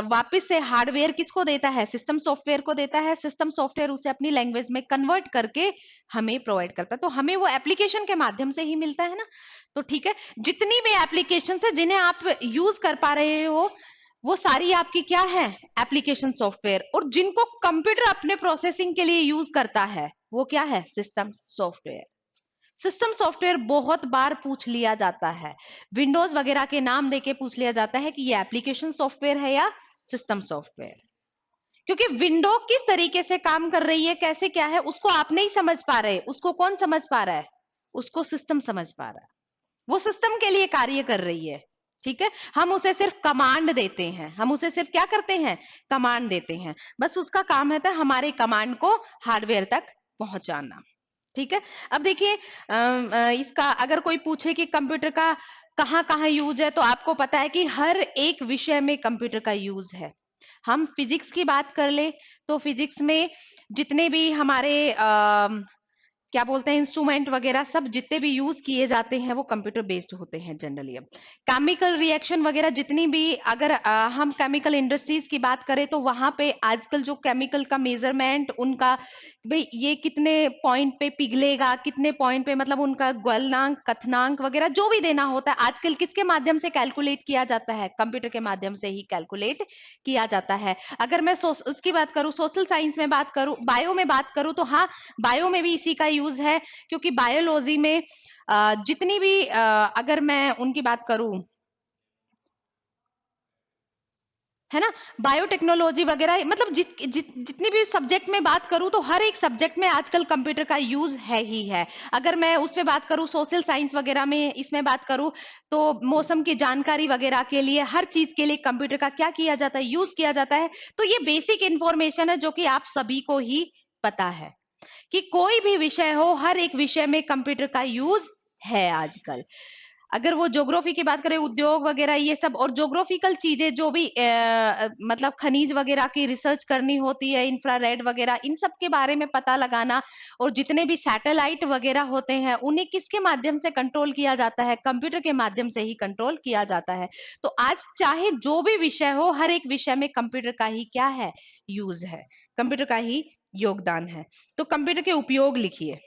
वापस से हार्डवेयर किसको देता है, सिस्टम सॉफ्टवेयर को देता है। सिस्टम सॉफ्टवेयर उसे अपनी लैंग्वेज में कन्वर्ट करके हमें प्रोवाइड करता है। तो हमें वो एप्लीकेशन के माध्यम से ही मिलता है ना। तो ठीक है, जितनी भी एप्लीकेशन है जिन्हें आप यूज कर पा रहे हो वो सारी आपकी क्या है, एप्लीकेशन सॉफ्टवेयर। और जिनको कंप्यूटर अपने प्रोसेसिंग के लिए यूज करता है वो क्या है, सिस्टम सॉफ्टवेयर। सिस्टम सॉफ्टवेयर बहुत बार पूछ लिया जाता है, विंडोज वगैरह के नाम देके पूछ लिया जाता है कि ये एप्लीकेशन सॉफ्टवेयर है या सिस्टम सॉफ्टवेयर। क्योंकि विंडो किस तरीके से काम कर रही है, कैसे क्या है, उसको आप नहीं समझ पा रहे, उसको कौन समझ पा रहा है, उसको सिस्टम समझ पा रहा है। वो सिस्टम के लिए कार्य कर रही है। ठीक है, हम उसे सिर्फ कमांड देते हैं, हम उसे सिर्फ क्या करते हैं, कमांड देते हैं। बस उसका काम है था हमारे कमांड को हार्डवेयर तक पहुंचाना। ठीक है, अब देखिए इसका अगर कोई पूछे कि कंप्यूटर का कहाँ कहाँ यूज है, तो आपको पता है कि हर एक विषय में कंप्यूटर का यूज है। हम फिजिक्स की बात कर ले तो फिजिक्स में जितने भी हमारे क्या बोलते हैं इंस्ट्रूमेंट वगैरह सब जितने भी यूज किए जाते हैं वो कंप्यूटर बेस्ड होते हैं जनरली। अब केमिकल रिएक्शन वगैरह जितनी भी, अगर हम केमिकल इंडस्ट्रीज की बात करें तो वहां पे आजकल जो केमिकल का मेजरमेंट उनका, भाई ये कितने पॉइंट पे पिघलेगा, कितने पॉइंट पे, मतलब उनका गलनांक कथनांक वगैरह जो भी देना होता है आजकल किसके माध्यम से कैलकुलेट किया जाता है, कंप्यूटर के माध्यम से ही कैलकुलेट किया जाता है। अगर मैं उसकी बात करूं, सोशल साइंस में बात करूं, बायो में बात करूं, तो हाँ बायो में भी इसी का यूज है। क्योंकि बायोलॉजी में जितनी भी अगर मैं उनकी बात करूं, है ना, बायोटेक्नोलॉजी वगैरह, मतलब जितनी भी सब्जेक्ट में बात करूं तो हर एक सब्जेक्ट में आजकल कंप्यूटर का यूज है ही है। अगर मैं उसमें बात करूं सोशल साइंस वगैरह में, इसमें बात करूं तो मौसम की जानकारी वगैरह के लिए, हर चीज के लिए कंप्यूटर का क्या किया जाता है, यूज किया जाता है। तो ये बेसिक इंफॉर्मेशन है जो कि आप सभी को ही पता है कि कोई भी विषय हो, हर एक विषय में कंप्यूटर का यूज है आजकल। अगर वो ज्योग्राफी की बात करें, उद्योग वगैरह ये सब, और ज्योग्राफिकल चीजें जो भी मतलब खनिज वगैरह की रिसर्च करनी होती है, इंफ्रारेड वगैरह, इन सब के बारे में पता लगाना, और जितने भी सैटेलाइट वगैरह होते हैं उन्हें किसके माध्यम से कंट्रोल किया जाता है, कंप्यूटर के माध्यम से ही कंट्रोल किया जाता है। तो आज चाहे जो भी विषय हो, हर एक विषय में कंप्यूटर का ही क्या है, यूज है, कंप्यूटर का ही योगदान है। तो कंप्यूटर के उपयोग लिखिए।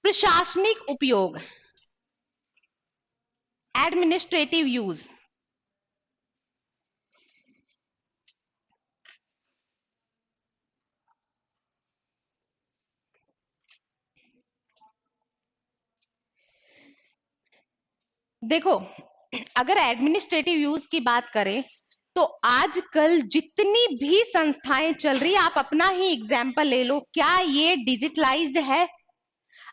प्रशासनिक उपयोग, एडमिनिस्ट्रेटिव यूज। देखो, अगर एडमिनिस्ट्रेटिव यूज की बात करें तो आजकल जितनी भी संस्थाएं चल रही है, आप अपना ही एग्जाम्पल ले लो, क्या ये डिजिटलाइज्ड है?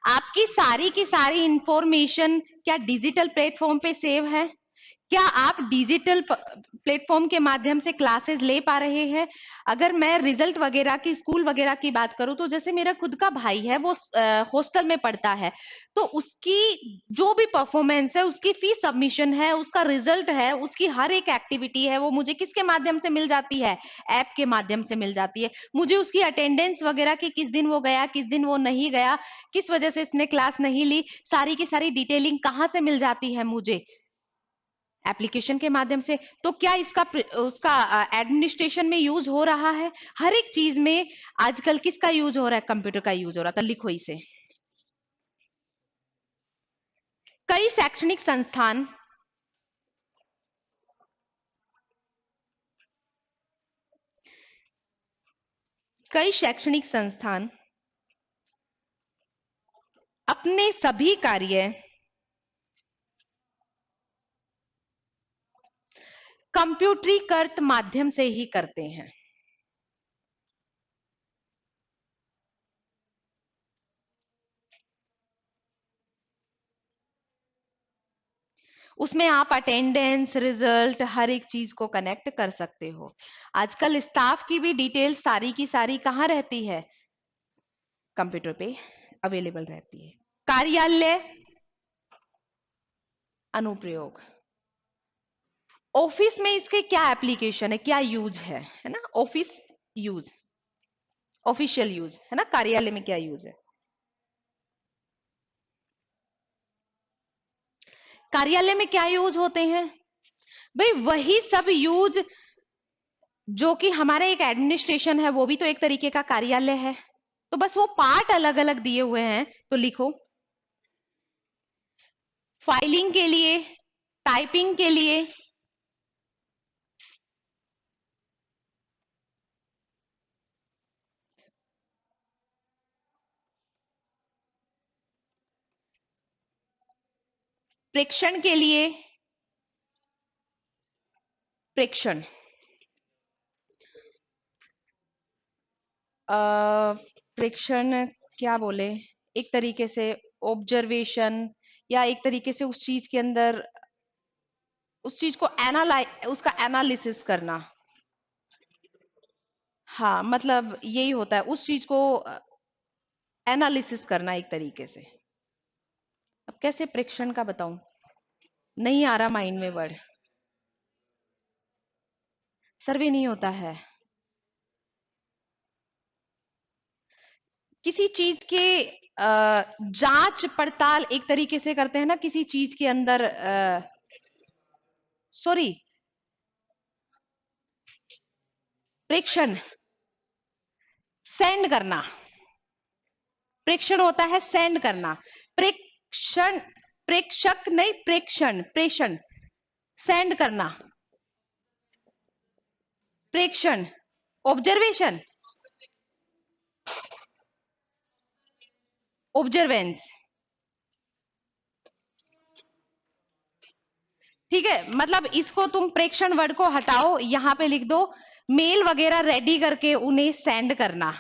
आपकी सारी की सारी इंफॉर्मेशन क्या डिजिटल प्लेटफॉर्म पे सेव है? क्या आप डिजिटल प्लेटफॉर्म के माध्यम से क्लासेस ले पा रहे हैं? अगर मैं रिजल्ट वगैरह की, स्कूल वगैरह की बात करूं तो जैसे मेरा खुद का भाई है, वो हॉस्टल में पढ़ता है, तो उसकी जो भी परफॉर्मेंस है, उसकी फीस सबमिशन है, उसका रिजल्ट है, उसकी हर एक एक्टिविटी है, वो मुझे किसके माध्यम से मिल जाती है, ऐप के माध्यम से मिल जाती है। मुझे उसकी अटेंडेंस वगैरह की, किस दिन वो गया, किस दिन वो नहीं गया, किस वजह से इसने क्लास नहीं ली, सारी की सारी डिटेलिंग कहाँ से मिल जाती है मुझे, एप्लीकेशन के माध्यम से। तो क्या इसका उसका एडमिनिस्ट्रेशन में यूज हो रहा है? हर एक चीज में आजकल किसका यूज हो रहा है, कंप्यूटर का यूज हो रहा था। लिखो इसे, कई शैक्षणिक संस्थान कई शैक्षणिक संस्थान अपने सभी कार्य कंप्यूटरीकृत माध्यम से ही करते हैं। उसमें आप अटेंडेंस, रिजल्ट, हर एक चीज को कनेक्ट कर सकते हो। आजकल स्टाफ की भी डिटेल सारी की सारी कहाँ रहती है? कंप्यूटर पे अवेलेबल रहती है। कार्यालय अनुप्रयोग, ऑफिस में इसके क्या एप्लीकेशन है, क्या यूज है ना? ऑफिस यूज, ऑफिशियल यूज है ना? कार्यालय में क्या यूज है? कार्यालय में क्या यूज होते हैं भाई? वही सब यूज जो कि हमारा एक एडमिनिस्ट्रेशन है, वो भी तो एक तरीके का कार्यालय है। तो बस वो पार्ट अलग अलग दिए हुए हैं, तो लिखो। फाइलिंग के लिए, टाइपिंग के लिए, प्रेक्षण के लिए, प्रेक्षण, प्रेक्षण क्या बोले, एक तरीके से ऑब्जर्वेशन, या एक तरीके से उस चीज के अंदर उस चीज को उसका एनालिसिस करना। हाँ, मतलब यही होता है, उस चीज को एनालिसिस करना एक तरीके से। अब कैसे प्रेक्षण का बताऊं, नहीं आ रहा माइंड में वर्ड। सर्वे नहीं होता है, किसी चीज के जांच पड़ताल एक तरीके से करते हैं ना, किसी चीज के अंदर। सॉरी, प्रेक्षण सेंड करना, प्रेक्षण होता है सेंड करना। प्रेक्षण, प्रेक्षक नहीं, प्रेक्षण, प्रेषण, सेंड करना, प्रेक्षण, ऑब्जर्वेशन, ऑब्जर्वेंस। ठीक है, मतलब इसको तुम प्रेक्षण वर्ड को हटाओ, यहां पे लिख दो मेल वगैरह रेडी करके उन्हें सेंड करना,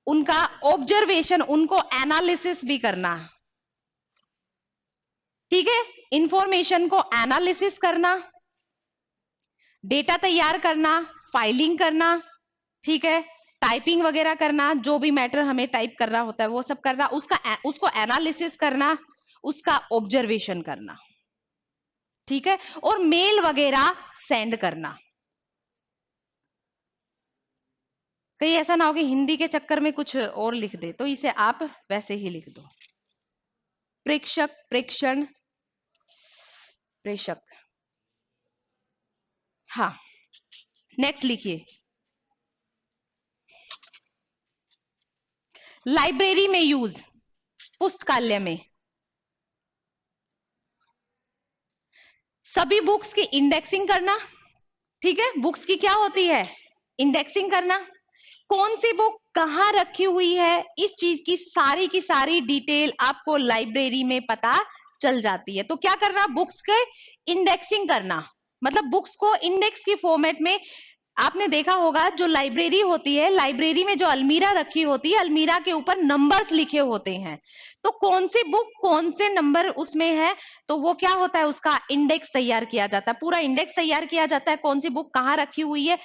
उनका ऑब्जर्वेशन, उनको एनालिसिस भी करना। ठीक है, इंफॉर्मेशन को एनालिसिस करना, डेटा तैयार करना, फाइलिंग करना, ठीक है, टाइपिंग वगैरह करना, जो भी मैटर हमें टाइप करना होता है वो सब करना, उसको एनालिसिस करना, उसका ऑब्जर्वेशन करना। ठीक है, और मेल वगैरह सेंड करना। कहीं ऐसा ना हो कि हिंदी के चक्कर में कुछ और लिख दे, तो इसे आप वैसे ही लिख दो, प्रेक्षक, प्रेक्षण, प्रेषक। हाँ, नेक्स्ट लिखिए, लाइब्रेरी में यूज, पुस्तकालय में सभी बुक्स की इंडेक्सिंग करना। ठीक है, बुक्स की क्या होती है? इंडेक्सिंग करना। कौन सी बुक कहां रखी हुई है, इस चीज की सारी डिटेल आपको लाइब्रेरी में पता चल जाती है। तो क्या करना? बुक्स के इंडेक्सिंग करना, मतलब बुक्स को इंडेक्स की फॉर्मेट में। आपने देखा होगा, जो लाइब्रेरी होती है, लाइब्रेरी में जो अलमीरा रखी होती है, अलमीरा के ऊपर नंबर्स लिखे होते हैं। तो कौन सी बुक कौन से नंबर उसमें है, तो वो क्या होता है, उसका इंडेक्स तैयार किया जाता है, पूरा इंडेक्स तैयार किया जाता है, कौन सी बुक कहाँ रखी हुई है।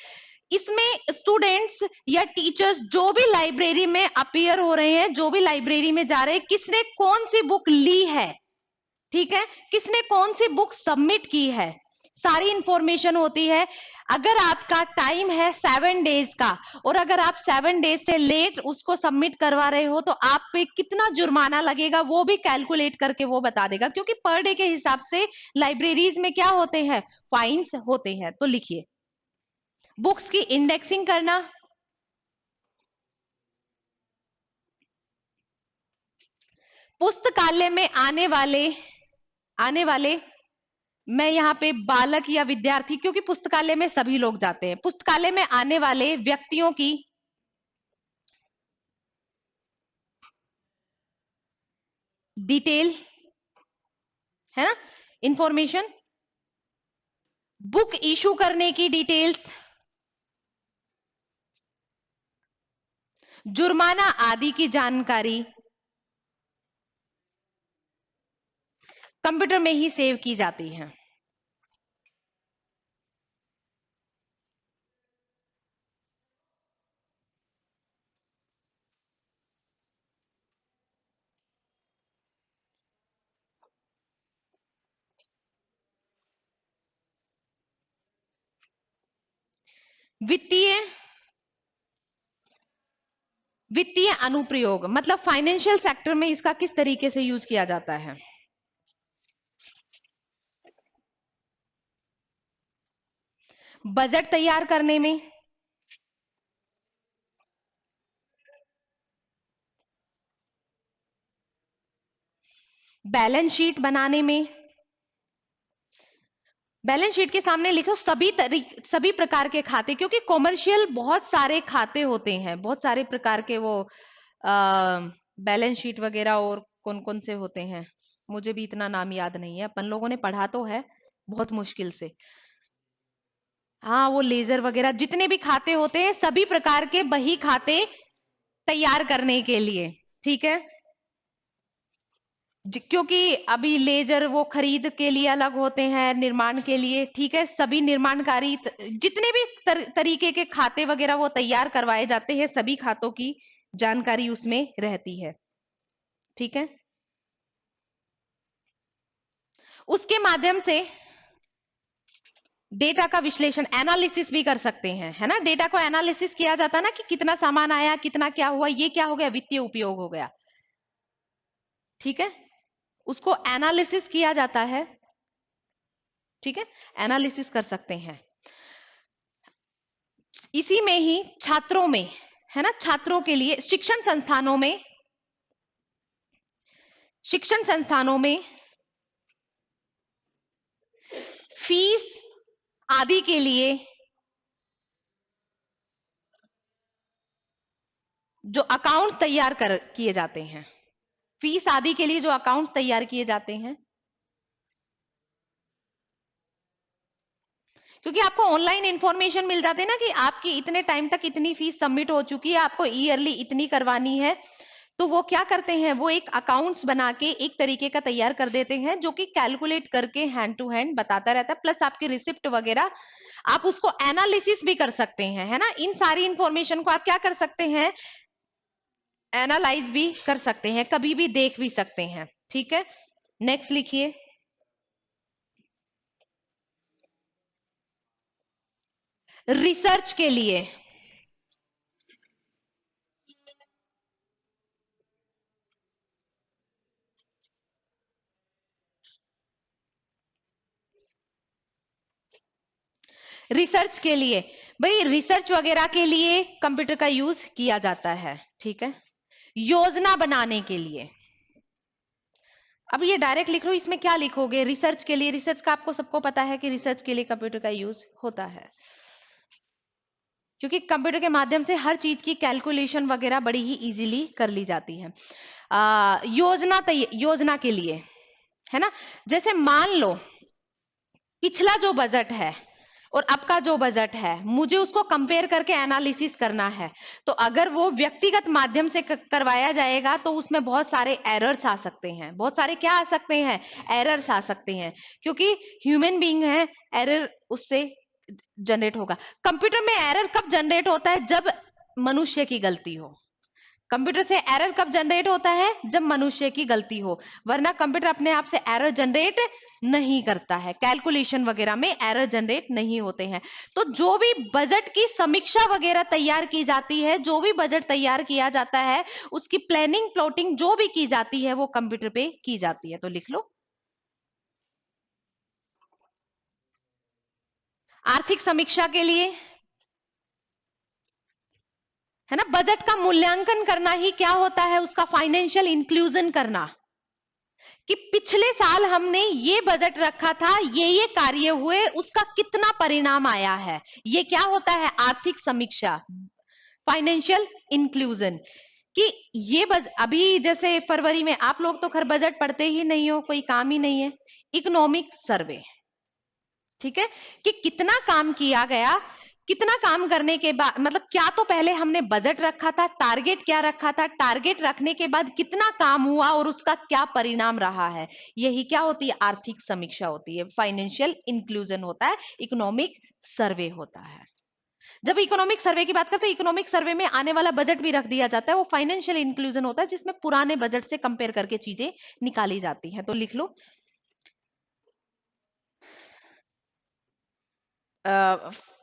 इसमें स्टूडेंट्स या टीचर्स जो भी लाइब्रेरी में अपीयर हो रहे हैं, जो भी लाइब्रेरी में जा रहे हैं, किसने कौन सी बुक ली है, ठीक है, किसने कौन सी बुक सबमिट की है, सारी इंफॉर्मेशन होती है। अगर आपका टाइम है 7 डेज का, और अगर आप 7 डेज से लेट उसको सबमिट करवा रहे हो, तो आप पे कितना जुर्माना लगेगा वो भी कैलकुलेट करके वो बता देगा, क्योंकि पर डे के हिसाब से लाइब्रेरीज में क्या होते हैं, फाइन्स होते हैं। तो लिखिए, बुक्स की इंडेक्सिंग करना, पुस्तकालय में आने वाले, मैं यहाँ पे बालक या विद्यार्थी, क्योंकि पुस्तकालय में सभी लोग जाते हैं, पुस्तकालय में आने वाले व्यक्तियों की डिटेल, है ना, इंफॉर्मेशन, बुक इशू करने की डिटेल्स, जुर्माना आदि की जानकारी कंप्यूटर में ही सेव की जाती है। वित्तीय वित्तीय अनुप्रयोग मतलब फाइनेंशियल सेक्टर में इसका किस तरीके से यूज किया जाता है? बजट तैयार करने में, बैलेंस शीट बनाने में, बैलेंस शीट के सामने लिखो सभी प्रकार के खाते, क्योंकि कॉमर्शियल बहुत सारे खाते होते हैं, बहुत सारे प्रकार के वो बैलेंस शीट वगैरह, और कौन कौन से होते हैं मुझे भी इतना नाम याद नहीं है, अपन लोगों ने पढ़ा तो है बहुत मुश्किल से। हाँ, वो लेजर वगैरह जितने भी खाते होते हैं, सभी प्रकार के बही खाते तैयार करने के लिए, ठीक है। क्योंकि अभी लेजर वो खरीद के लिए अलग होते हैं, निर्माण के लिए, ठीक है, सभी निर्माणकारी जितने भी तरीके के खाते वगैरह वो तैयार करवाए जाते हैं, सभी खातों की जानकारी उसमें रहती है, ठीक है। उसके माध्यम से डेटा का विश्लेषण, एनालिसिस भी कर सकते हैं, है ना। डेटा को एनालिसिस किया जाता है ना, कि कितना सामान आया, कितना क्या हुआ, ये क्या हो गया, वित्तीय उपयोग हो गया, ठीक है, उसको एनालिसिस किया जाता है, ठीक है, एनालिसिस कर सकते हैं। इसी में ही छात्रों में, है ना, छात्रों के लिए शिक्षण संस्थानों में फीस आदि के लिए जो अकाउंट्स तैयार किए जाते हैं, फीस आदि के लिए जो अकाउंट्स तैयार किए जाते हैं, क्योंकि आपको ऑनलाइन इंफॉर्मेशन मिल जाते हैं ना, कि आपकी इतने टाइम तक इतनी फीस सबमिट हो चुकी है, आपको ईयरली इतनी करवानी है, तो वो क्या करते हैं, वो एक अकाउंट्स बना के एक तरीके का तैयार कर देते हैं, जो कि कैलकुलेट करके हैंड टू हैंड बताता रहता है, प्लस आपकी रिसिप्ट वगैरह आप उसको एनालिसिस भी कर सकते हैं, है ना। इन सारी इंफॉर्मेशन को आप क्या कर सकते हैं, एनालाइज भी कर सकते हैं, कभी भी देख भी सकते हैं, ठीक है। नेक्स्ट लिखिए, रिसर्च के लिए, रिसर्च के लिए भाई, रिसर्च वगैरह के लिए कंप्यूटर का यूज किया जाता है, ठीक है। योजना बनाने के लिए, अब ये डायरेक्ट लिख लो, इसमें क्या लिखोगे, रिसर्च के लिए, रिसर्च का आपको सबको पता है कि रिसर्च के लिए कंप्यूटर का यूज होता है, क्योंकि कंप्यूटर के माध्यम से हर चीज की कैलकुलेशन वगैरह बड़ी ही इजीली कर ली जाती है। योजना के लिए, है ना, जैसे मान लो पिछला जो बजट है और अब का जो बजट है, मुझे उसको कंपेयर करके एनालिसिस करना है, तो अगर वो व्यक्तिगत माध्यम से करवाया जाएगा तो उसमें बहुत सारे एरर्स आ सकते हैं, बहुत सारे क्या आ सकते हैं, एरर्स आ सकते हैं, क्योंकि ह्यूमन बीइंग है, एरर उससे जनरेट होगा। कंप्यूटर में एरर कब जनरेट होता है, जब मनुष्य की गलती हो। कंप्यूटर से एरर कब जनरेट होता है, जब मनुष्य की गलती हो, वरना कंप्यूटर अपने आप से एरर जनरेट नहीं करता है, कैलकुलेशन वगैरह में एरर जनरेट नहीं होते हैं। तो जो भी बजट की समीक्षा वगैरह तैयार की जाती है, जो भी बजट तैयार किया जाता है, उसकी प्लानिंग प्लॉटिंग जो भी की जाती है, वो कंप्यूटर पे की जाती है, तो लिख लो। आर्थिक समीक्षा के लिए, है ना, बजट का मूल्यांकन करना ही क्या होता है, उसका फाइनेंशियल इंक्लूजन करना, कि पिछले साल हमने ये बजट रखा था, ये कार्य हुए, उसका कितना परिणाम आया है, ये क्या होता है, आर्थिक समीक्षा, फाइनेंशियल इंक्लूजन। कि ये अभी जैसे फरवरी में, आप लोग तो खैर बजट पढ़ते ही नहीं हो, कोई काम ही नहीं है, इकोनॉमिक सर्वे, ठीक है, कि कितना काम किया गया, कितना काम करने के बाद, मतलब क्या तो पहले हमने बजट रखा था, टारगेट क्या रखा था, टारगेट रखने के बाद कितना काम हुआ और उसका क्या परिणाम रहा है। यही क्या होती है, आर्थिक समीक्षा होती है, फाइनेंशियल इंक्लूजन होता है, इकोनॉमिक सर्वे होता है। जब इकोनॉमिक सर्वे की बात करते हैं, इकोनॉमिक सर्वे में आने वाला बजट भी रख दिया जाता है, वो फाइनेंशियल इंक्लूजन होता है, जिसमें पुराने बजट से कंपेयर करके चीजें निकाली जाती हैं। तो लिख लो,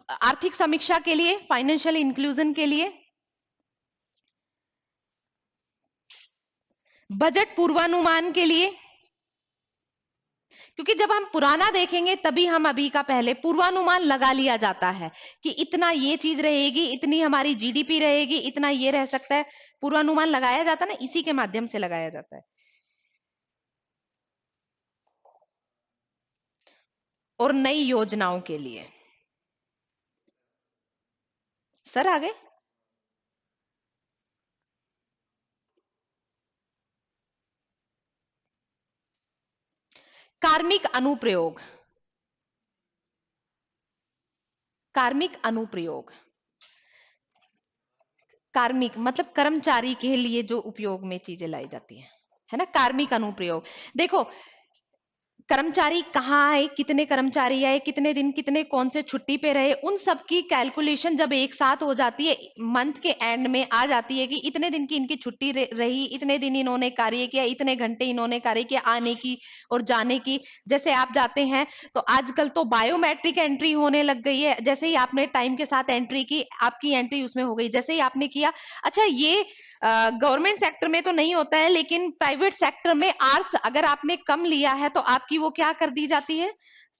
आर्थिक समीक्षा के लिए, फाइनेंशियल इंक्लूजन के लिए, बजट पूर्वानुमान के लिए, क्योंकि जब हम पुराना देखेंगे तभी हम अभी का पहले पूर्वानुमान लगा लिया जाता है कि इतना ये चीज रहेगी, इतनी हमारी जीडीपी रहेगी, इतना ये रह सकता है, पूर्वानुमान लगाया जाता है ना, इसी के माध्यम से लगाया जाता है। और नई योजनाओं के लिए, सर आगे, कार्मिक अनुप्रयोग, कार्मिक अनुप्रयोग, कार्मिक मतलब कर्मचारी के लिए जो उपयोग में चीजें लाई जाती है ना, कार्मिक अनुप्रयोग। देखो, कर्मचारी कहाँ आए, कितने कर्मचारी आए, कितने दिन, कितने कौन से छुट्टी पे रहे, उन सब की कैलकुलेशन जब एक साथ हो जाती है, मंथ के एंड में आ जाती है कि इतने दिन की इनकी छुट्टी रही, इतने दिन इन्होंने कार्य किया, इतने घंटे इन्होंने कार्य किया, आने की और जाने की। जैसे आप जाते हैं तो आजकल तो बायोमेट्रिक एंट्री होने लग गई है, जैसे ही आपने टाइम के साथ एंट्री की, आपकी एंट्री उसमें हो गई, जैसे ही आपने किया। अच्छा, ये गवर्नमेंट सेक्टर में तो नहीं होता है, लेकिन प्राइवेट सेक्टर में आर्स अगर आपने कम लिया है तो आपकी वो क्या कर दी जाती है,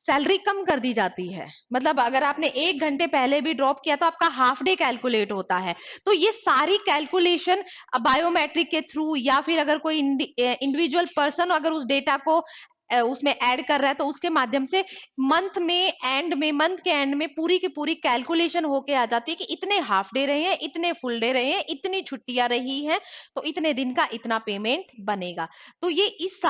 सैलरी कम कर दी जाती है। मतलब अगर आपने 1 घंटे पहले भी ड्रॉप किया तो आपका हाफ डे कैलकुलेट होता है। तो ये सारी कैलकुलेशन बायोमेट्रिक के थ्रू, या फिर अगर कोई इंडिविजुअल पर्सन अगर उस डेटा को उसमें ऐड कर रहा है तो उसके माध्यम से मंथ के एंड में पूरी की पूरी कैलकुलेशन होके आ जाती है कि इतने हाफ डे रहे हैं, इतने फुल डे रहे हैं, इतनी छुट्टियां रही हैं, तो इतने दिन का इतना पेमेंट बनेगा। तो ये इस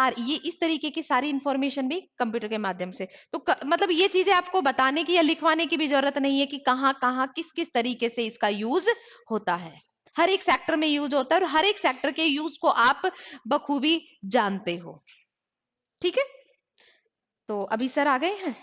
तरीके की सारी इंफॉर्मेशन भी कंप्यूटर के माध्यम से, तो मतलब ये चीजें आपको बताने की या लिखवाने की भी जरूरत नहीं है कि कहाँ कहाँ किस किस तरीके से इसका यूज होता है। हर एक सेक्टर में यूज होता है और हर एक सेक्टर के यूज को आप बखूबी जानते हो। ठीक है, तो अभी सर आ गए हैं।